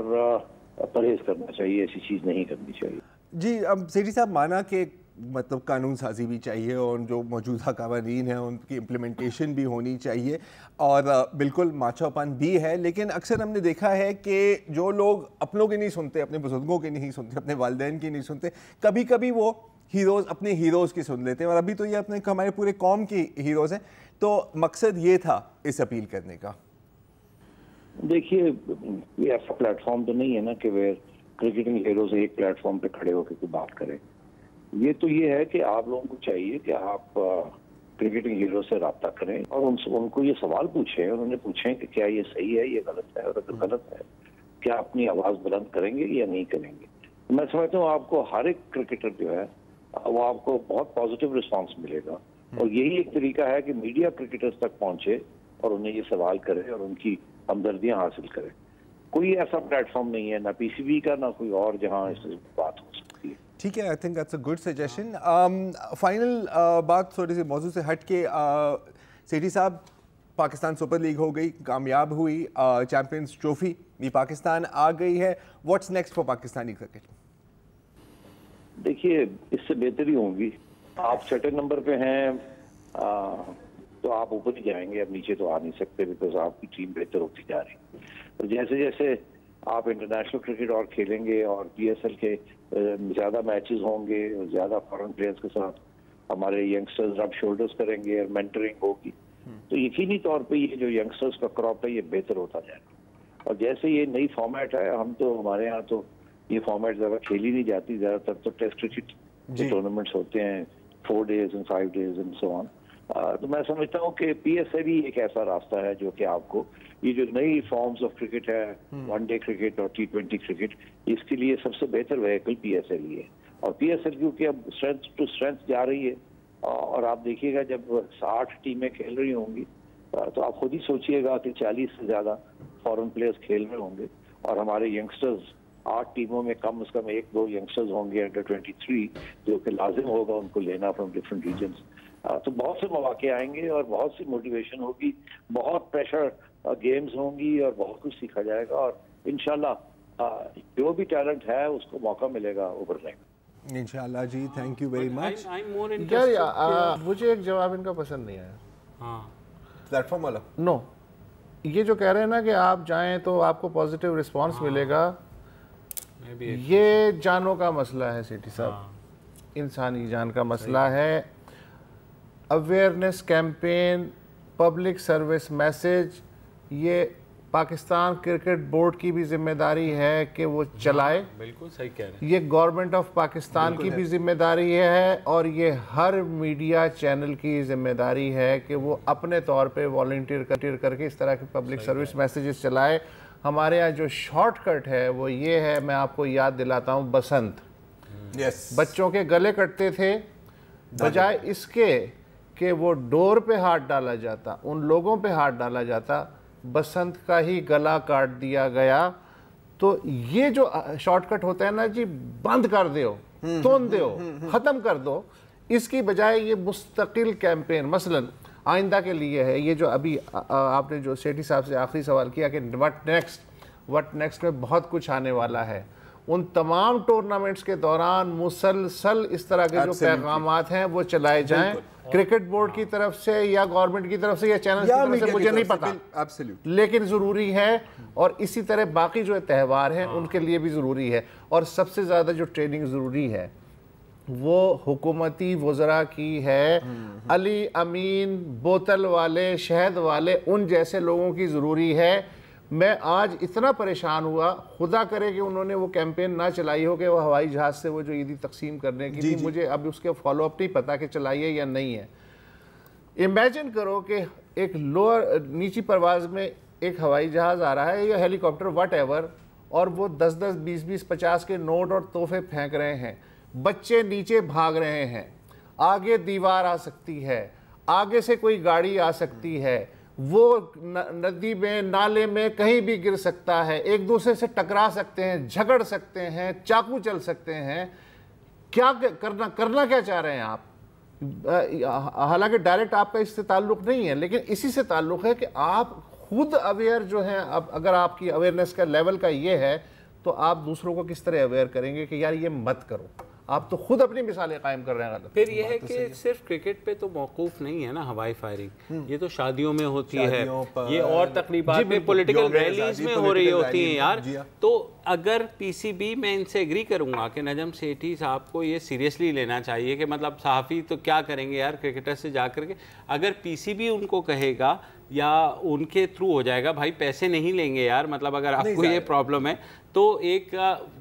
پرہیز کرنا چاہیے, ایسی چیز نہیں کرنی چاہیے. جی, اب سیٹھی صاحب مانا کہ مطلب قانون سازی بھی چاہیے اور جو موجودہ قوانین ہیں ان کی امپلیمنٹیشن بھی ہونی چاہیے, اور بالکل ماچھا پن بھی ہے, لیکن اکثر ہم نے دیکھا ہے کہ جو لوگ اپنوں کے نہیں سنتے, اپنے بزرگوں کے نہیں سنتے, اپنے والدین کی نہیں سنتے, کبھی کبھی وہ ہیروز اپنے ہیروز کی سن لیتے ہیں, اور ابھی تو یہ اپنے ہمارے پورے قوم کی ہیروز ہیں. تو مقصد یہ تھا اس اپیل کرنے کا. دیکھیے, یہ ایسا پلیٹ فارم تو نہیں ہے نا کہ وہ کرکٹنگ ہیروز ایک پلیٹ فارم پہ کھڑے ہو کے کوئی بات کریں. یہ تو یہ ہے کہ آپ لوگوں کو چاہیے کہ آپ کرکٹنگ ہیرو سے رابطہ کریں اور ان کو یہ سوال پوچھیں, انہوں نے پوچھیں کہ کیا یہ صحیح ہے, یہ غلط ہے, اور اگر غلط ہے کیا اپنی آواز بلند کریں گے یا نہیں کریں گے. میں سمجھتا ہوں آپ کو ہر ایک کرکٹر جو ہے وہ آپ کو بہت پازیٹیو رسپانس ملے گا, اور یہی ایک طریقہ ہے کہ میڈیا کرکٹرز تک پہنچے اور انہیں یہ سوال کرے اور ان کی ہمدردیاں حاصل کرے. کوئی ایسا پلیٹ فارم نہیں ہے, نہ پی سی بی کا نہ کوئی اور, جہاں اس بات ہو سکتی ہے. ٹھیک ہے, I think that's a good suggestion. Final بات تھوڑی سی موضوع سے ہٹ کے, سیٹھی صاحب, پاکستان سپر لیگ ہو گئی, کامیاب ہوئی, چیمپئنز ٹرافی بھی پاکستان آ گئی ہے. What's next for Pakistani cricket? دیکھیے, اس سے بہتری ہوگی. آپ چھٹے نمبر پہ ہیں تو آپ اوپر ہی جائیں گے, اب نیچے تو آ نہیں سکتے بیکاز آپ کی ٹیم بہتر ہوتی جا رہی ہے. اور جیسے جیسے آپ انٹرنیشنل کرکٹ اور کھیلیں گے اور پی ایس ایل کے زیادہ میچز ہوں گے اور زیادہ فارن پلیئرز کے ساتھ ہمارے ینگسٹرز رب شولڈرز کریں گے اور مینٹرنگ ہوگی, تو یقینی طور پہ یہ جو ینگسٹرز کا کراپ ہے یہ بہتر ہوتا جائے گا. اور جیسے یہ نئی فارمیٹ ہے, ہم تو ہمارے ہاں تو یہ فارمیٹ زیادہ کھیلی نہیں جاتی, زیادہ تر تو ٹیسٹ کرکٹ ٹورنامنٹس ہوتے ہیں 4 days and 5 days and so on. تو میں سمجھتا ہوں کہ پی ایس ایل ہی ایک ایسا راستہ ہے جو کہ آپ کو یہ جو نئی فارمز آف کرکٹ ہے، ون ڈے کرکٹ اور T20 کرکٹ، اس کے لیے سب سے بہتر وہیکل پی ایس ایل ہی ہے. اور پی ایس ایل کیونکہ اب اسٹرینتھ ٹو اسٹرینتھ جا رہی ہے، اور آپ دیکھیے گا جب 60 ٹیمیں کھیل رہی ہوں گی تو آپ خود ہی سوچئے گا کہ 40 سے زیادہ فارن پلیئرز کھیل رہے ہوں گے، اور ہمارے ینگسٹرز 8 ٹیموں میں کم از کم 1-2 ینگسٹرز ہوں گے انڈر 23 جو کہ لازم ہوگا ان کو لینا فرام ڈفرنٹ ریجنز. تو بہت سے مواقع آئیں گے اور بہت سی موٹیویشن ہوگی، بہت پریشر گیمز ہوں گی اور بہت کچھ سیکھا جائے گا، اور انشاءاللہ جو بھی ٹیلنٹ ہے اس کو موقع ملے گا ابھرنے کا انشاءاللہ. جی تھینک یو ویری مچ. مجھے ایک جواب ان کا پسند نہیں آیا. ہاں پلیٹ فارم والا نو، یہ جو کہہ رہے ہیں نا کہ آپ جائیں تو آپ کو پازیٹیو رسپانس ملے گا، یہ جانوں کا مسئلہ ہے سیٹھی صاحب، انسانی جان کا مسئلہ ہے. Awareness campaign, public service message, یہ پاکستان کرکٹ بورڈ کی بھی ذمہ داری ہے کہ وہ چلائے. بالکل صحیح کہہ رہے ہیں. یہ گورنمنٹ آف پاکستان کی بھی ذمہ داری ہے، اور یہ ہر میڈیا چینل کی ذمہ داری ہے کہ وہ اپنے طور پہ والنٹیئر کر کے اس طرح کے پبلک سروس میسیجز چلائے. ہمارے یہاں جو شارٹ کٹ ہے وہ یہ ہے، میں آپ کو یاد دلاتا ہوں، بسنت. بچوں کے گلے کٹتے تھے، بجائے اس کے کہ وہ ڈور پہ ہاتھ ڈالا جاتا، ان لوگوں پہ ہاتھ ڈالا جاتا، بسنت کا ہی گلا کاٹ دیا گیا. تو یہ جو شارٹ کٹ ہوتا ہے نا جی، بند کر دیو، توند دیو، ختم کر دو. اس کی بجائے یہ مستقل کیمپین مثلا آئندہ کے لیے ہے. یہ جو ابھی آپ نے جو سیٹھی صاحب سے آخری سوال کیا کہ وٹ نیکسٹ میں بہت کچھ آنے والا ہے، ان تمام ٹورنامنٹس کے دوران مسلسل اس طرح کے جو پیغامات ہیں وہ چلائے جائیں، کرکٹ بورڈ کی طرف سے یا گورنمنٹ کی طرف سے یا چینل کی طرف سے، مجھے نہیں پتا، لیکن ضروری ہے. اور اسی طرح باقی جو تہوار ہیں ان کے لیے بھی ضروری ہے. اور سب سے زیادہ جو ٹریننگ ضروری ہے وہ حکومتی وزراء کی ہے. علی امین، بوتل والے، شہد والے، ان جیسے لوگوں کی ضروری ہے. میں آج اتنا پریشان ہوا، خدا کرے کہ انہوں نے وہ کیمپین نہ چلائی ہو کہ وہ ہوائی جہاز سے وہ جو عیدی تقسیم کرنے کی تھی، مجھے اب اس کے فالو اپ نہیں پتا کہ چلائیے یا نہیں ہے. امیجن کرو کہ ایک نیچی پرواز میں ایک ہوائی جہاز آ رہا ہے یا ہیلی کاپٹر واٹ ایور، اور وہ 10-10 20-20 50 کے نوٹ اور تحفے پھینک رہے ہیں. بچے نیچے بھاگ رہے ہیں، آگے دیوار آ سکتی ہے، آگے سے کوئی گاڑی آ سکتی ہے، وہ ندی میں، نالے میں کہیں بھی گر سکتا ہے، ایک دوسرے سے ٹکرا سکتے ہیں، جھگڑ سکتے ہیں، چاقو چل سکتے ہیں. کیا کرنا کیا چاہ رہے ہیں آپ؟ حالانکہ ڈائریکٹ آپ کا اس سے تعلق نہیں ہے، لیکن اسی سے تعلق ہے کہ آپ خود اویئر جو ہیں. اب اگر آپ کی اویئرنیس کا لیول کا یہ ہے تو آپ دوسروں کو کس طرح اویئر کریں گے کہ یار یہ مت کرو؟ آپ تو خود اپنی مثالیں قائم کر رہے ہیں. غلط پھر یہ ہے کہ صرف کرکٹ پہ تو موقوف نہیں ہے نا ہوائی فائرنگ، یہ تو شادیوں میں ہوتی ہے، یہ اور تقریبات میں، پولیٹیکل ریلیز میں ہو رہی ہوتی ہیں یار. تو اگر پی سی بی، میں ان سے ایگری کروں گا کہ نجم سیٹھی صاحب کو یہ سیریسلی لینا چاہیے کہ مطلب صحافی تو کیا کریں گے یار کرکٹر سے جا کر کے. اگر پی سی بی ان کو کہے گا یا ان کے تھرو ہو جائے گا، بھائی پیسے نہیں لیں گے یار، مطلب اگر آپ کو یہ پرابلم ہے تو ایک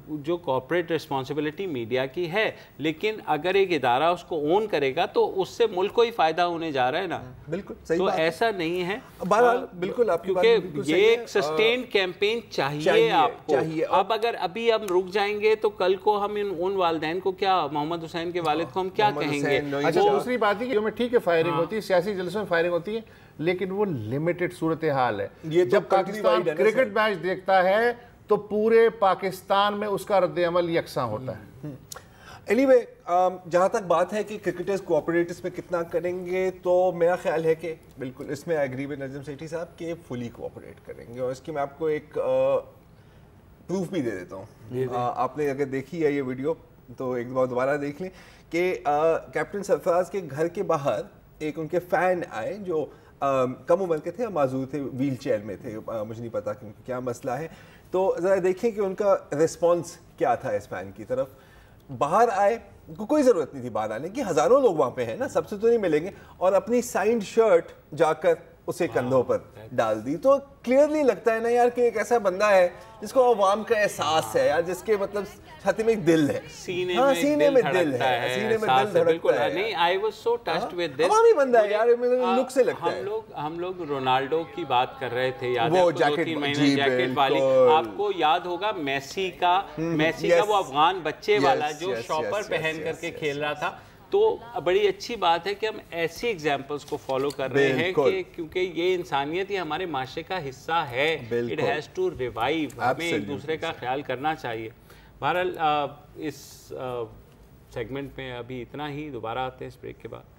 جو کارپوریٹ رسپانسبلٹی میڈیا کی ہے، لیکن اگر ایک ادارہ اس کو اون کرے گا تو اس سے ملک کو ہی فائدہ ہونے جا رہا ہے نا. بالکل صحیح تو بات ایسا نہیں ہے. بہرحال بالکل آپ کی بات بالکل کیونکہ یہ ایک سسٹینڈ کیمپین چاہیے آپ کو. اب اگر ابھی ہم رک جائیں گے تو کل کو ہم ان والدین کو کیا، محمد حسین کے والد کو ہم کیا کہیں گے؟ اچھا دوسری بات ہے کہ ٹھیک ہے فائرنگ ہوتی ہے، سیاسی جلسوں میں فائرنگ ہوتی ہے، لیکن وہ لمیٹڈ صورتحال ہے. جب پاکستان کرکٹ میچ دیکھتا ہے تو پورے پاکستان میں اس کا رد عمل یکساں ہوتا ہے. اینی وے جہاں تک بات ہے کہ کرکٹرز کوآپریٹ اس میں کتنا کریں گے، تو میرا خیال ہے کہ بالکل اس میں ایگری ود نجم سیٹھی صاحب کہ فلی کوآپریٹ کریں گے. اور اس کی میں آپ کو ایک پروف بھی دے دیتا ہوں. آپ نے اگر دیکھی ہے یہ ویڈیو تو ایک بار دوبارہ دیکھ لیں کہ کیپٹن سرفراز کے گھر کے باہر ایک ان کے فین آئے جو کم عمر کے تھے، معذور تھے، ویل چیئر میں تھے، مجھے نہیں پتا کہ کیا مسئلہ ہے. تو ذرا دیکھیں کہ ان کا ریسپانس کیا تھا اس فین کی طرف. باہر آئے، کوئی ضرورت نہیں تھی باہر آنے کی، ہزاروں لوگ وہاں پہ ہیں نا، سب سے تو نہیں ملیں گے، اور اپنی سائنڈ شرٹ جا کر اسے کندھوں پر ڈال دی. تو کلیئرلی لگتا ہے نا یار کہ ایک ایسا بندہ ہے جس کو عوام کا احساس ہے یار, جس کے مطلب چھاتی میں ایک دل ہے, سینے میں دل ہے, سینے میں دل دھڑکتا ہے. نہیں, I was so touched with this. عوامی بندہ ہے یار, لک سے لگتا ہے. ہم لوگ رونالڈو کی بات کر رہے تھے, یاد ہے وہ 2-3 مہینے جیکٹ والی, آپ کو یاد ہوگا میسی کا وہ افغان بچے والا جو شاپر پہن کر کے کھیل رہا تھا. تو بڑی اچھی بات ہے کہ ہم ایسی ایگزامپلس کو فالو کر رہے ہیں کہ کیونکہ یہ انسانیت یہ ہمارے معاشرے کا حصہ ہے. اٹ ہیز ٹو ریوائیو, ہمیں ایک دوسرے کا خیال کرنا چاہیے. بہرحال اس سیگمنٹ میں ابھی اتنا ہی, دوبارہ آتے ہیں اس بریک کے بعد.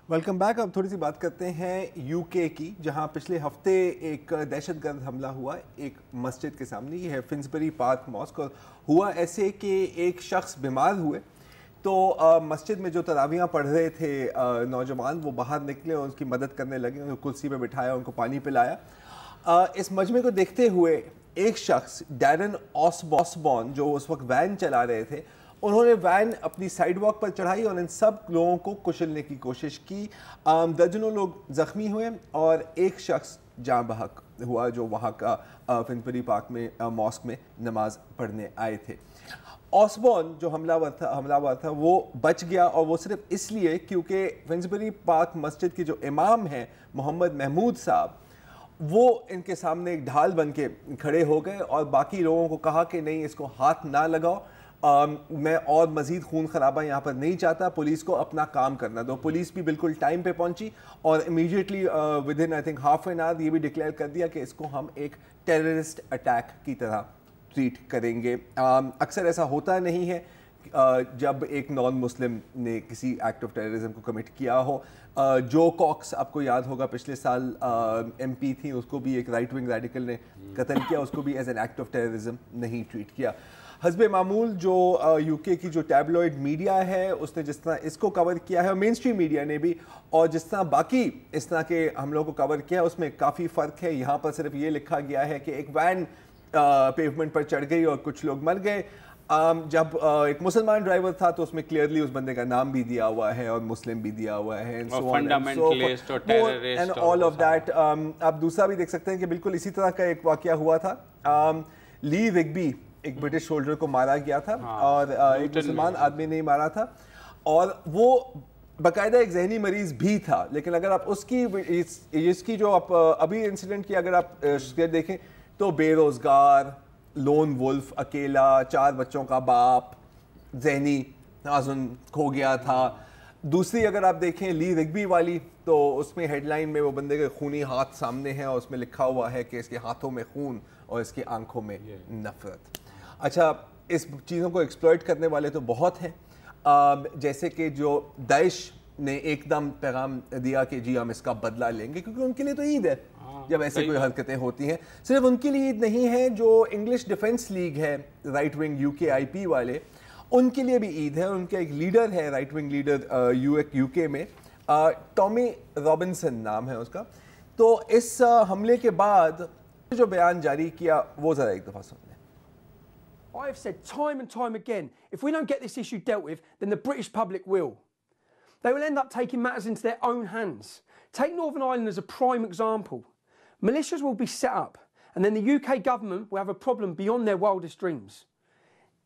Welcome back. اب تھوڑی سی بات کرتے ہیں یو کے کی, جہاں پچھلے ہفتے ایک دہشت گرد حملہ ہوا ایک مسجد کے سامنے. یہ ہے فنسبری پارک ماسک, اور ہوا ایسے کہ ایک شخص بیمار ہوئے تو مسجد میں جو تراویحاں پڑھ رہے تھے نوجوان, وہ باہر نکلے اور اس کی مدد کرنے لگے, ان کو کرسی پہ بٹھایا, ان کو پانی پلایا. اس مجمع کو دیکھتے ہوئے ایک شخص ڈیرن آسبون جو اس وقت وین چلا رہے تھے, انہوں نے وین اپنی سائیڈ واک پر چڑھائی اور ان سب لوگوں کو کچلنے کی کوشش کی. درجنوں لوگ زخمی ہوئے اور ایک شخص جاں بحق ہوا جو وہاں کا فنسبری پارک میں ماسک میں نماز پڑھنے آئے تھے. آسبون جو حملہ آور تھا وہ بچ گیا, اور وہ صرف اس لیے کیونکہ فنسبری پارک مسجد کے جو امام ہیں محمد محمود صاحب, وہ ان کے سامنے ایک ڈھال بن کے کھڑے ہو گئے اور باقی لوگوں کو کہا کہ نہیں, اس کو ہاتھ نہ لگاؤ, میں اور مزید خون خرابہ یہاں پر نہیں چاہتا, پولیس کو اپنا کام کرنا دو. پولیس بھی بالکل ٹائم پہ پہنچی اور immediately with in I think half an hour یہ بھی ڈکلیئر کر دیا کہ اس کو ہم ایک ٹیررسٹ اٹیک کی طرح ٹریٹ کریں گے. اکثر ایسا ہوتا نہیں ہے جب ایک نان مسلم نے کسی ایکٹ آف ٹیررزم کو کمٹ کیا ہو. جو کاکس آپ کو یاد ہوگا پچھلے سال ایم پی تھی, اس کو بھی ایک رائٹ ونگ ریڈیکل نے قتل کیا, اس کو بھی as an act of terrorism نہیں ٹریٹ کیا. حسب معمول جو یو کے کی جو ٹیبلوئڈ میڈیا ہے اس نے جس طرح اس کو کور کیا ہے, اور مین اسٹریم میڈیا نے بھی, اور جس طرح باقی اس طرح کے حملوں کو کور کیا ہے, اس میں کافی فرق ہے. یہاں پر صرف یہ لکھا گیا ہے کہ ایک وین پیومنٹ پر چڑھ گئی اور کچھ لوگ مر گئے. جب ایک مسلمان ڈرائیور تھا تو اس میں کلیئرلی اس بندے کا نام بھی دیا ہوا ہے اور مسلم بھی دیا ہوا ہے, اینڈ آل آف دیٹ. آپ دوسرا بھی دیکھ سکتے ہیں کہ بالکل اسی طرح کا ایک واقعہ ہوا تھا. لی رگبی ایک برٹش سولجر کو مارا گیا تھا اور ایک مسلمان آدمی نے مارا تھا, اور وہ باقاعدہ ایک ذہنی مریض بھی تھا. لیکن اگر آپ اس کی جو آپ ابھی انسیڈنٹ کی اگر آپ دیکھیں تو بے روزگار, لون ولف, اکیلا, 4 بچوں کا باپ, ذہنی توازن کھو گیا تھا. دوسری اگر آپ دیکھیں لی رگبی والی, تو اس میں ہیڈ لائن میں وہ بندے کے خونی ہاتھ سامنے ہیں اور اس میں لکھا ہوا ہے کہ اس کے ہاتھوں میں خون اور اس کی آنکھوں میں نفرت. اچھا, اس چیزوں کو ایکسپلوئٹ کرنے والے تو بہت ہیں, جیسے کہ جو داعش نے ایک دم پیغام دیا کہ جی ہم اس کا بدلہ لیں گے, کیونکہ ان کے لیے تو عید ہے جب ایسے کوئی حرکتیں ہوتی ہیں. صرف ان کے لیے عید نہیں ہے, جو انگلش ڈیفنس لیگ ہے رائٹ ونگ یو کے آئی پی والے, ان کے لیے بھی عید ہے. ان کا ایک لیڈر ہے رائٹ ونگ لیڈر یو کے میں, ٹامی رابنسن نام ہے اس کا. تو اس حملے کے بعد جو بیان جاری کیا وہ ذرا ایک دفعہ سن لیں. I have said time and time again, if we don't get this issue dealt with, then the British public will. They will end up taking matters into their own hands. Take Northern Ireland as a prime example. Militias will be set up, and then the UK government will have a problem beyond their wildest dreams.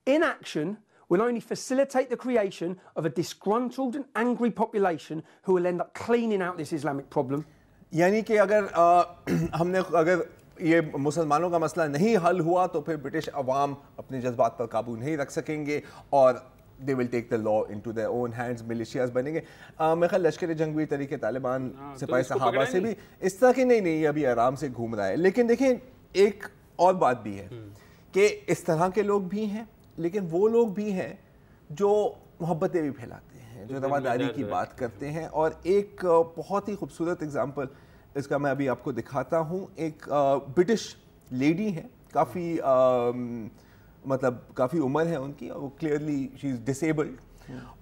Inaction will only facilitate the creation of a disgruntled and angry population who will end up cleaning out this Islamic problem. یعنی کہ اگر یہ مسلمانوں کا مسئلہ نہیں حل ہوا تو پھر برٹش عوام اپنے جذبات پر قابو نہیں رکھ سکیں گے اور they will take the law into their own hands, ملیشیاز بنیں گے. میرے خیال لشکر جنگی طریقے طالبان سپاہی صحابہ سے بھی اس طرح کی نہیں ابھی آرام سے گھوم رہا ہے. لیکن دیکھیں ایک اور بات بھی ہے کہ اس طرح کے لوگ بھی ہیں, لیکن وہ لوگ بھی ہیں جو محبتیں بھی پھیلاتے ہیں, جو رواداری کی بات کرتے ہیں. اور ایک بہت ہی خوبصورت اگزامپل اس کا میں ابھی آپ کو دکھاتا ہوں. ایک برٹش لیڈی ہے, کافی عمر ہے ان کی, اور وہ کلیئرلی شی از ڈسیبلڈ,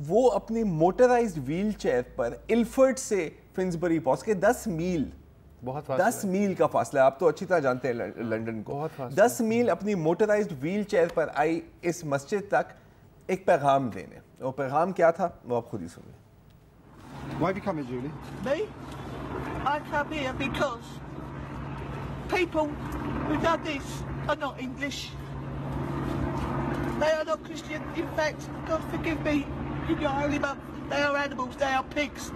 وہ اپنی موٹرائزڈ ویل چیئر پر الفرڈ سے فنسبری پہنچ کے 10 میل 10 میل کا فاصلہ، آپ تو اچھی طرح جانتے ہیں لنڈن کو، 10 میل اپنی موٹرائزڈ ویل چیئر پر آئی اس مسجد تک ایک پیغام دینے. اور پیغام کیا تھا وہ آپ خود ہی سنیں. Why have you come here, Julie? Me? I come here because people who done this are not English. They are not Christian. In fact, God forgive me, in your holy month, they are animals, they are pigs.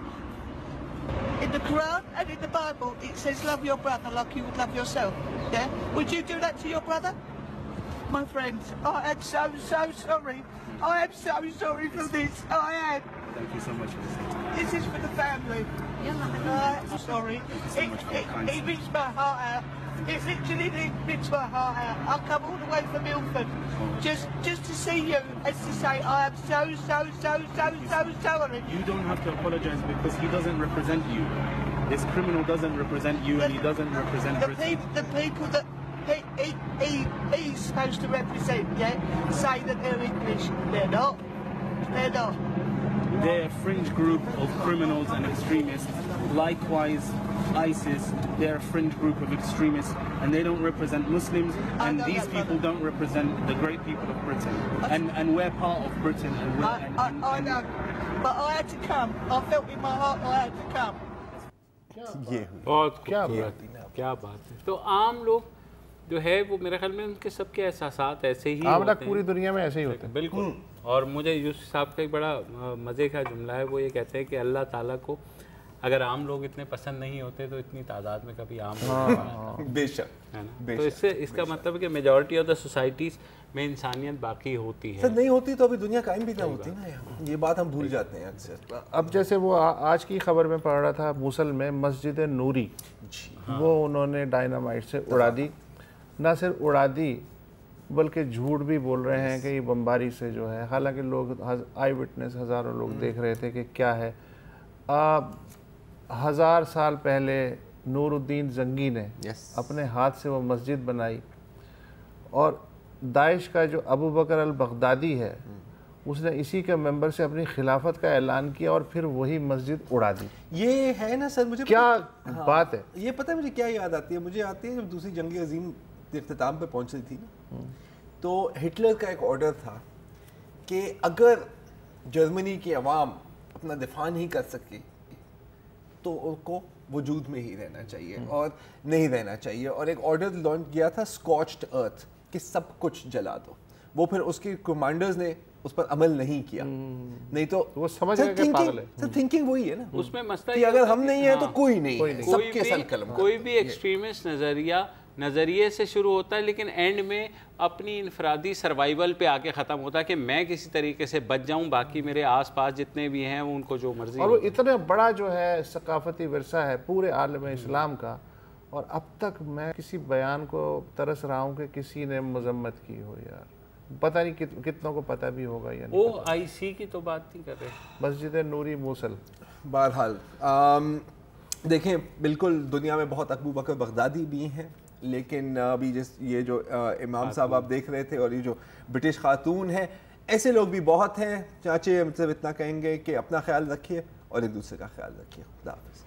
In the Quran and in the Bible, it says love your brother like you would love yourself. Yeah? Would you do that to your brother? My friends, I am so sorry. I am so sorry for this. I am. Thank you so much for this. This is for the family. I'm sorry. It rips my heart out. It literally rips my heart out. I'll come all the way from Ilford just to see you and to say I am so sorry. You don't have to apologize because he doesn't represent you. This criminal doesn't represent you and he doesn't represent Britain. The people that he's supposed to represent, yeah, say that they're English. They're not. They're not. They're a fringe group of criminals and extremists. Likewise, ISIS, they're a fringe group of extremists and they don't represent Muslims, and these people don't represent the great people of Britain. And we're part of Britain. And I know, but I had to come. I felt in my heart I had to come. بہت کیا بات ہے. تو عام لوگ جو ہے وہ میرے خیال میں ان کے سب کے احساسات ایسے ہی ہوتے ہیں، پوری دنیا میں ایسے ہی ہوتے ہیں. بالکل. اور مجھے یوسف صاحب کا ایک بڑا مزے کا جملہ ہے، وہ یہ کہتے ہیں کہ اللہ تعالیٰ کو اگر عام لوگ اتنے پسند نہیں ہوتے تو اتنی تعداد میں کبھی عام لوگ بے شک ہے نا. تو اس کا مطلب ہے کہ میجورٹی آف دا سوسائٹیز میں انسانیت باقی ہوتی ہے. نہیں ہوتی تو ابھی دنیا قائم بھی نہ ہوتی نا. یہ بات ہم بھول جاتے ہیں اکثر. اب جیسے وہ آج کی خبر میں پڑھ رہا تھا، موصل میں مسجد نوری وہ انہوں نے ڈائنامائٹ سے اڑا دی. نہ صرف اڑا دی بلکہ جھوٹ بھی بول رہے ہیں کہ یہ بمباری سے جو ہے، حالانکہ لوگ آئی وٹنس ہزاروں لوگ دیکھ رہے تھے کہ کیا ہے. 1000 سال پہلے نور الدین زنگی نے اپنے ہاتھ سے وہ مسجد بنائی، اور داعش کا جو ابو بکر البغدادی ہے اس نے اسی کے ممبر سے اپنی خلافت کا اعلان کیا اور پھر وہی مسجد اڑا دی. یہ ہے نا سر، مجھے کیا بات ہے. یہ پتہ ہے مجھے کیا یاد آتی ہے؟ مجھے آتی ہے جب دوسری جنگ عظیم اختتام پہ پہنچ رہی تھی نا، تو ہٹلر کا ایک آرڈر تھا کہ اگر جرمنی کی عوام اپنا دفاع نہیں کر سکی تو ان کو وجود میں ہی رہنا چاہیے اور نہیں رہنا چاہیے. اور ایک آرڈر لانچ کیا تھا اسکاچڈ ارتھ، کہ سب کچھ جلا دو. وہ پھر اس کے کمانڈرز نے اس پر عمل نہیں کیا. نہیں تو وہ سمجھ گئے کہ پاگل ہے. تھنکنگ وہی ہے نا اس میں مسئلہ کہ اگر ہم نہیں ہیں تو کوئی نہیں، سب کے سر قلم. کوئی بھی ایکسٹریمسٹ نظریے سے شروع ہوتا ہے لیکن اینڈ میں اپنی انفرادی سروائیول پہ آ کے ختم ہوتا ہے کہ میں کسی طریقے سے بچ جاؤں، باقی میرے آس پاس جتنے بھی ہیں وہ ان کو جو مرضی. اور وہ اتنا بڑا جو ہے ثقافتی ورثہ ہے پورے عالم اسلام کا، اور اب تک میں کسی بیان کو ترس رہا ہوں کہ کسی نے مذمت کی ہو. یار پتہ نہیں کتنوں کو پتہ بھی ہوگا یا نہیں. وہ آئی سی کی تو بات نہیں کر رہے. مسجد نوری موصل. بہرحال دیکھیں، بالکل دنیا میں بہت ابو بکر بغدادی بھی ہیں، لیکن ابھی یہ جو امام صاحب آپ دیکھ رہے تھے اور یہ جو برٹش خاتون ہیں، ایسے لوگ بھی بہت ہیں. چاچے مطلب اتنا کہیں گے کہ اپنا خیال رکھیے اور ایک دوسرے کا خیال رکھیے. خدا حافظ.